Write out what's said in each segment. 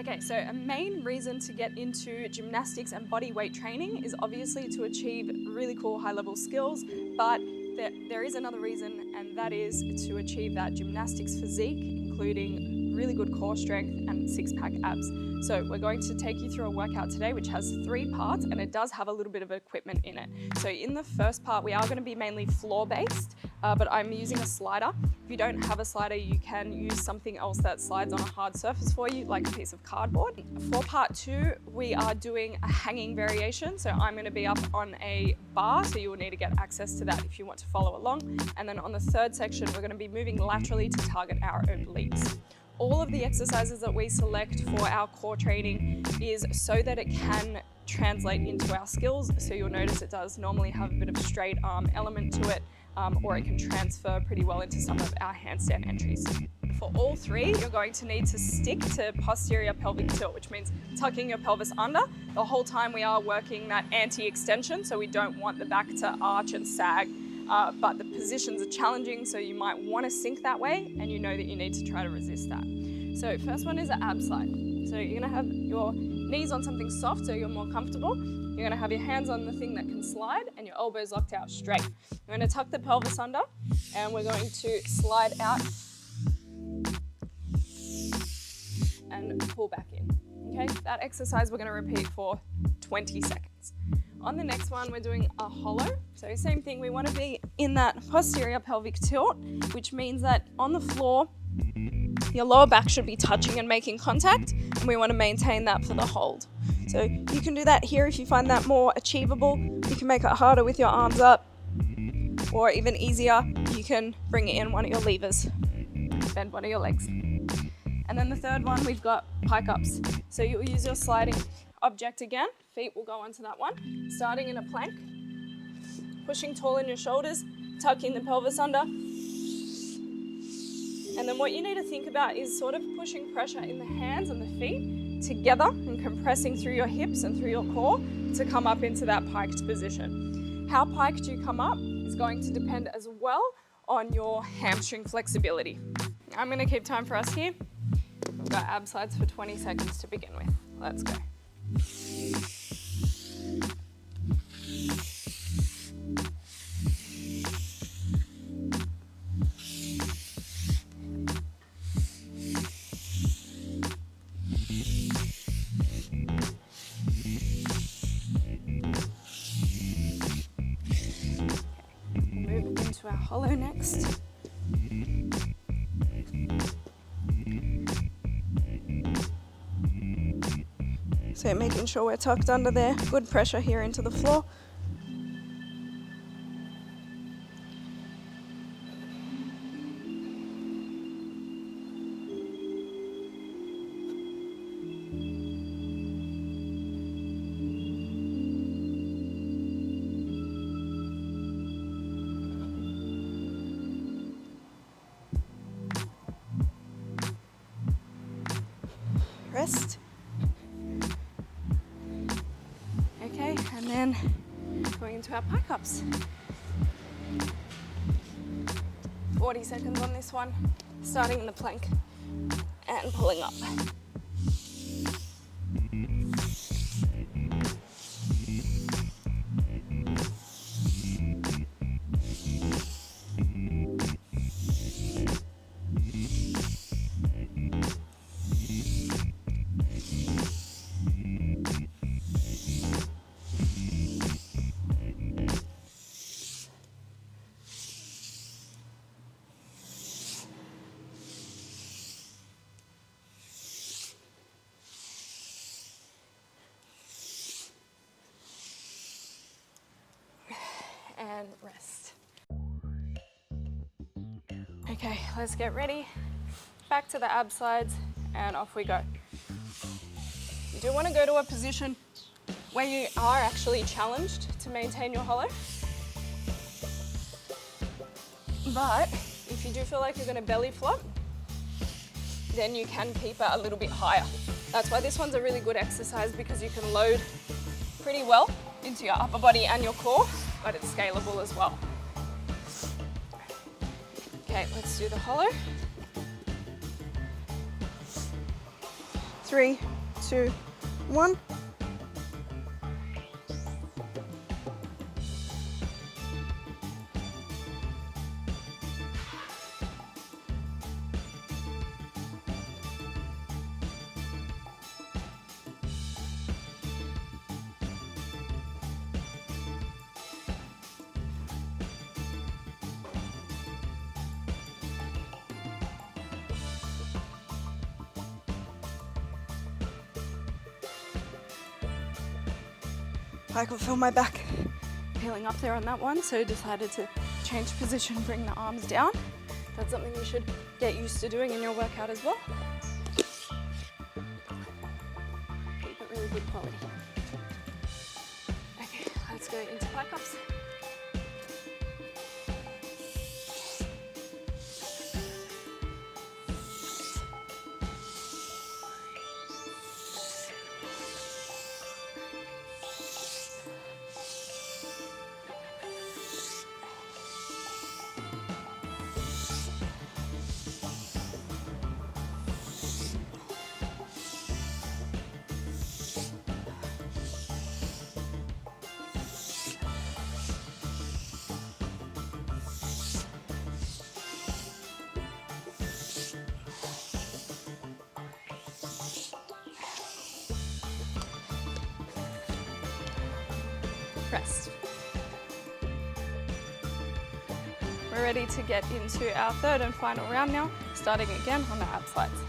Okay, so a main reason to get into gymnastics and body weight training is obviously to achieve really cool high-level skills, but there is another reason, and that is to achieve that gymnastics physique, including really good core strength and six-pack abs. So we're going to take you through a workout today which has 3 parts, and it does have a little bit of equipment in it. So in the first part we are going to be mainly floor-based, but I'm using a slider. If you don't have a slider, you can use something else that slides on a hard surface for you, like a piece of cardboard. For part 2, we are doing a hanging variation. So I'm going to be up on a bar, so you will need to get access to that if you want to follow along. And then on the third section, we're going to be moving laterally to target our obliques. All of the exercises that we select for our core training is so that it can translate into our skills. So you'll notice it does normally have a bit of straight arm element to it, or it can transfer pretty well into some of our handstand entries. For all 3, you're going to need to stick to posterior pelvic tilt, which means tucking your pelvis under. The whole time we are working that anti-extension, so we don't want the back to arch and sag, but the positions are challenging, so you might want to sink that way, and you know that you need to try to resist that. So first one is an ab slide. So you're going to have your knees on something soft so you're more comfortable. You're going to have your hands on the thing that can slide and your elbows locked out straight. You're going to tuck the pelvis under and we're going to slide out and pull back in. Okay, that exercise we're going to repeat for 20 seconds. On the next one, we're doing a hollow. So same thing, we want to be in that posterior pelvic tilt, which means that on the floor, your lower back should be touching and making contact, and we want to maintain that for the hold. So you can do that here if you find that more achievable. You can make it harder with your arms up, or even easier, you can bring in one of your levers, bend one of your legs. And then the third one, we've got pike ups. So you'll use your sliding object again, feet will go onto that one, starting in a plank, pushing tall in your shoulders, tucking the pelvis under. And then what you need to think about is sort of pushing pressure in the hands and the feet together and compressing through your hips and through your core to come up into that piked position. How piked you come up is going to depend as well on your hamstring flexibility. I'm going to keep time for us here. We've got ab slides for 20 seconds to begin with. Let's go. Move into our hollow next. So making sure we're tucked under there, good pressure here into the floor. Rest. Okay, and then going into our pike ups. 40 seconds on this one, starting in the plank and pulling up. And rest. Okay, let's get ready. Back to the ab slides and off we go. You do want to go to a position where you are actually challenged to maintain your hollow. But if you do feel like you're going to belly flop, then you can keep it a little bit higher. That's why this one's a really good exercise, because you can load pretty well into your upper body and your core, but it's scalable as well. Okay, let's do the hollow. 3, 2, 1. I could feel my back peeling up there on that one, so decided to change position, bring the arms down. That's something you should get used to doing in your workout as well. Keep it really good quality. Okay, let's go into pike ups. Rest. We're ready to get into our third and final round now, starting again on the ab slides.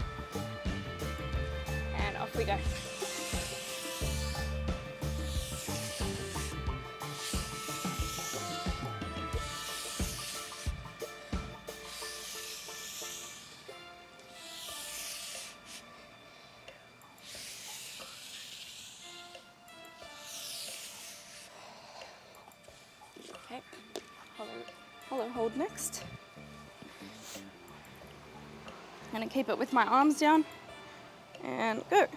And off we go. Okay, hollow hold next. I'm gonna keep it with my arms down and go.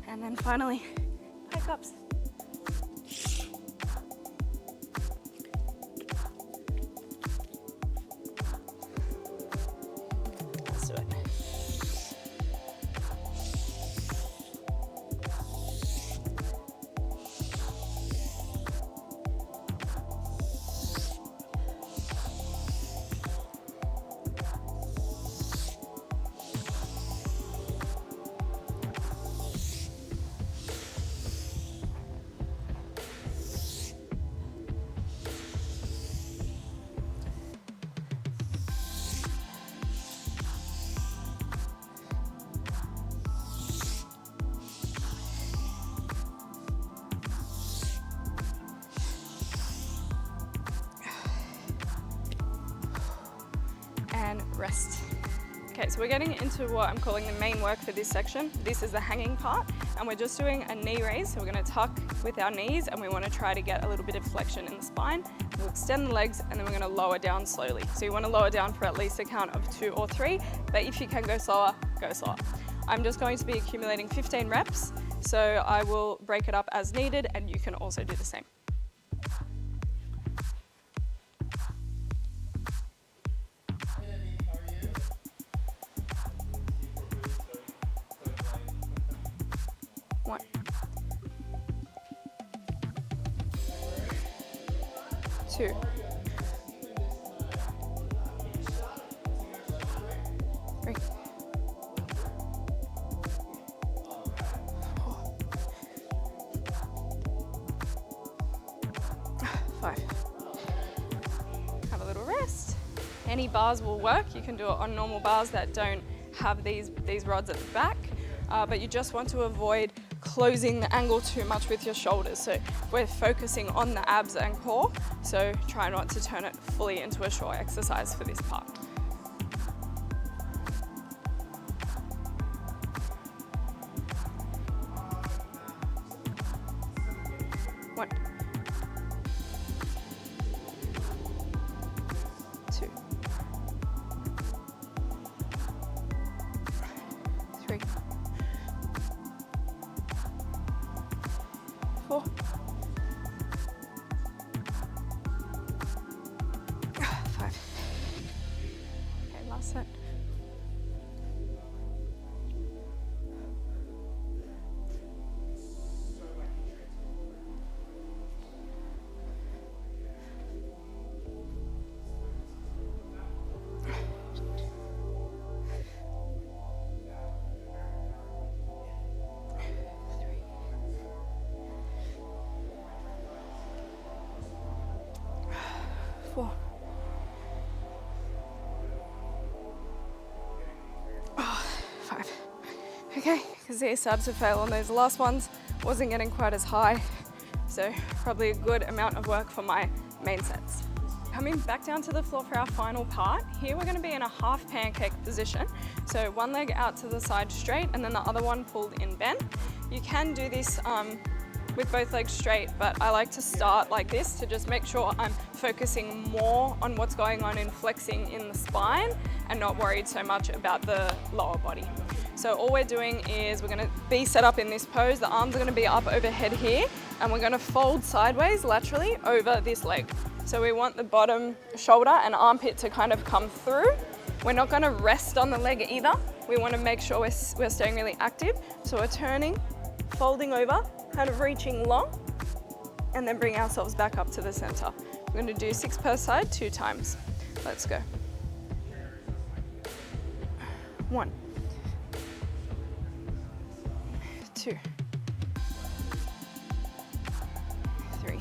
And then finally, pike ups. Let's do it. And rest. Okay, so we're getting into what I'm calling the main work for this section. This is the hanging part, and we're just doing a knee raise. So we're going to tuck with our knees, and we want to try to get a little bit of flexion in the spine. We'll extend the legs, and then we're going to lower down slowly. So you want to lower down for at least a count of 2 or 3, but if you can go slower, go slower. I'm just going to be accumulating 15 reps, so I will break it up as needed, and you can also do the same. One. 2. 3. 5. Have a little rest. Any bars will work. You can do it on normal bars that don't have these rods at the back, but you just want to avoid closing the angle too much with your shoulders. So we're focusing on the abs and core, so try not to turn it fully into a short exercise for this part. 3, 4, 5. Okay, last set. 4. Oh, 5. Okay, because these started to fail on those last ones. Wasn't getting quite as high, so probably a good amount of work for my main sets. Coming back down to the floor for our final part. Here we're going to be in a half pancake position. So one leg out to the side straight and then the other one pulled in bend. You can do this with both legs straight, but I like to start like this to just make sure I'm focusing more on what's going on in flexing in the spine and not worried so much about the lower body. So all we're doing is we're gonna be set up in this pose. The arms are gonna be up overhead here, and we're gonna fold sideways laterally over this leg. So we want the bottom shoulder and armpit to kind of come through. We're not gonna rest on the leg either. We wanna make sure we're staying really active. So we're turning, folding over, kind of reaching long, and then bring ourselves back up to the center. We're going to do 6 per side, 2 times. Let's go. 1, 2, 3,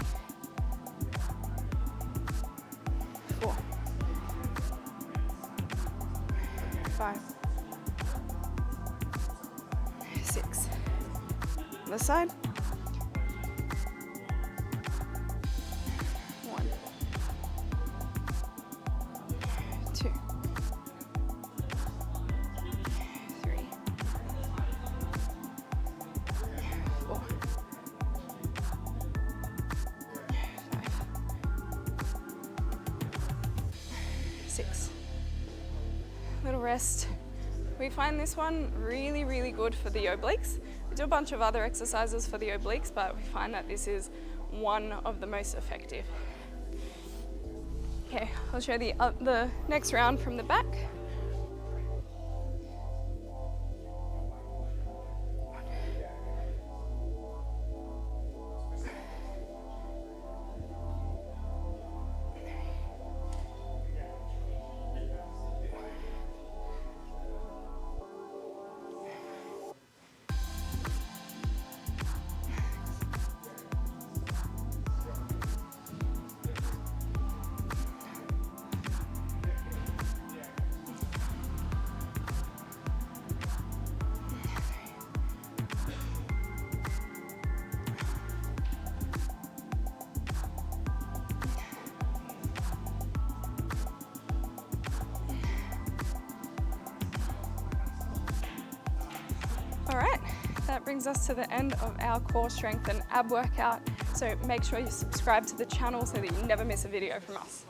4, 5, 6. Other side. 1, 2, 3, 4, 5, 6. Little rest. We find this one really, really good for the obliques. We do a bunch of other exercises for the obliques, but we find that this is one of the most effective. Okay, I'll show the next round from the back. All right, that brings us to the end of our core strength and ab workout. So make sure you subscribe to the channel so that you never miss a video from us.